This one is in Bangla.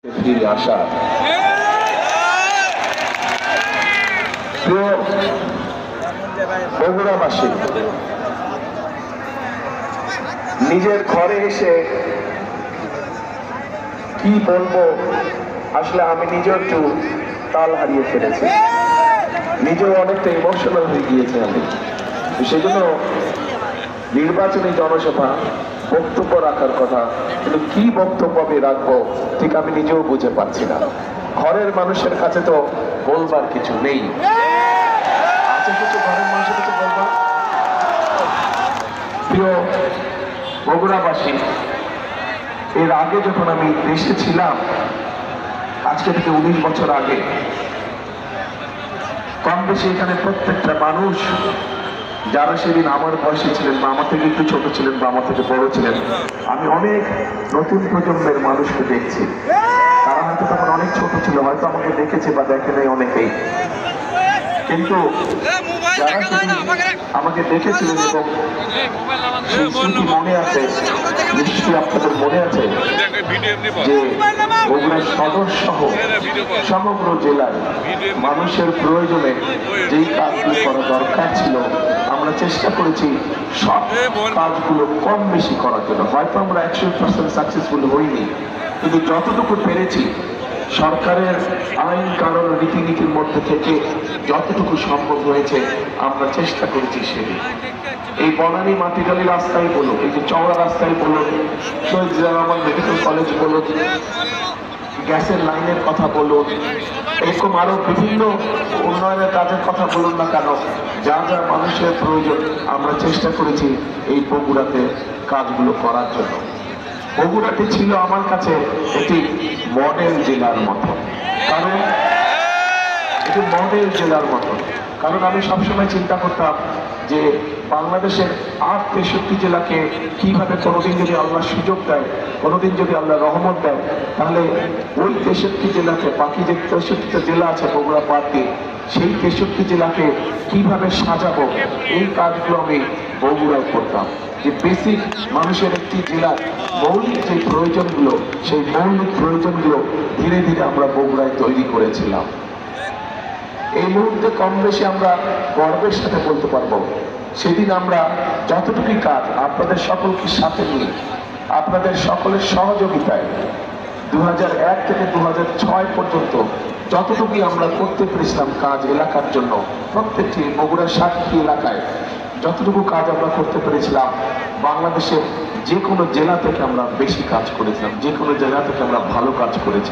ফিরে আসা প্রিয় বগুড়াবাসী, নিজের ঘরে এসে কি বলবো, আসলে আমি নিজেও একটু তাল হারিয়ে ফেলেছি, নিজেও অনেকটা ইমোশনাল হয়ে গিয়েছে আমি। সেই জন্য নির্বাচনী জনসভা বক্তব্য রাখার কথা, কিন্তু কি বক্তব্য আমি রাখবো ঠিক আমি নিজেও বুঝে পাচ্ছি না। ঘরের মানুষের কাছে তো বলবার কিছু নেই, আছে কিছু ঘরের মানুষের কাছে বলবার? প্রিয় বগুড়াবাসী, এর আগে যখন আমি দেশে ছিলাম, আজকে থেকে 19 বছর আগে, কম বেশি এখানে প্রত্যেকটা মানুষ যারা সেদিন আমার বয়সে ছিলেন বা আমার থেকে একটু ছোট ছিলেন বা আমার থেকে বড় ছিলেন, আমি অনেক নতুন প্রজন্মের মানুষকে দেখছি। তারা হয়তো তখন অনেক ছোট ছিল, হয়তো আমাকে দেখেছে বা দেখে নেই অনেকেই, কিন্তু যারা আমাকে দেখেছিলেন এবং সেই স্মৃতি মনে আছে, নিশ্চয়ই আপনাদের মনে আছে যে বগুড়ার সদর সহ সমগ্র জেলায় মানুষের প্রয়োজনে যেই কাজগুলো করা দরকার ছিল, আমরা চেষ্টা করেছি সব কাজগুলো কম বেশি করার জন্য। হয়তো আমরা 100% সাকসেসফুল হইনি, কিন্তু যতটুকু পেরেছি সরকারের আইন কানুন রীতিনীতির মধ্যে থেকে যতটুকু সম্ভব হয়েছে আমরা চেষ্টা করেছি। সেদিন এই বনানী মাটিডালি রাস্তায় বলুন, এই যে চওড়া রাস্তায় বলুন, শহীদ জিয়াউর রহমান মেডিকেল কলেজ বলুন, গ্যাসের লাইনের কথা বলুন, এরকম আরো বিভিন্ন উন্নয়নের কাজের কথা বলুন না কেন, যা যা মানুষের প্রয়োজন আমরা চেষ্টা করেছি এই বগুড়াতে কাজগুলো করার জন্য। বগুড়াটি ছিল আমার কাছে একটি মডেল জেলার মতো, কারণ এটি মডেল জেলার মতো, কারণ আমি সবসময় চিন্তা করতাম যে বাংলাদেশের 63 জেলাকে কিভাবে কোনোদিন যদি আল্লাহ সুযোগ দেয়, কোনোদিন যদি আল্লাহ রহমত দেয়, তাহলে ওই 63 জেলাকে, বাকি যে 63টা জেলা আছে বগুড়া বাদ দিয়ে, সেই 63 জেলাকে কিভাবে সাজাবো, এই কাজগুলো আমি বগুড়ায় করতাম। যে বেসিক মানুষের একটি জেলার মৌলিক যে প্রয়োজনগুলো, সেই মৌলিক প্রয়োজনগুলো ধীরে ধীরে আমরা বগুড়ায় তৈরি করেছিলাম। এই মুহূর্তে কম বেশি আমরা গর্বের সাথে বলতে পারবো, সেদিন আমরা যতটুকু কাজ আপনাদের সকলকে সাথে নিয়ে, আপনাদের সকলের সহযোগিতায় 2001 থেকে 2006 পর্যন্ত যতটুকুই আমরা করতে পেরেছিলাম কাজ এলাকার জন্য, প্রত্যেকটি বগুড়ার 7টি এলাকায় যতটুকু কাজ আমরা করতে পেরেছিলাম, বাংলাদেশের যে কোনো জেলা থেকে আমরা বেশি কাজ করেছিলাম, যে কোনো জেলা থেকে আমরা ভালো কাজ করেছি।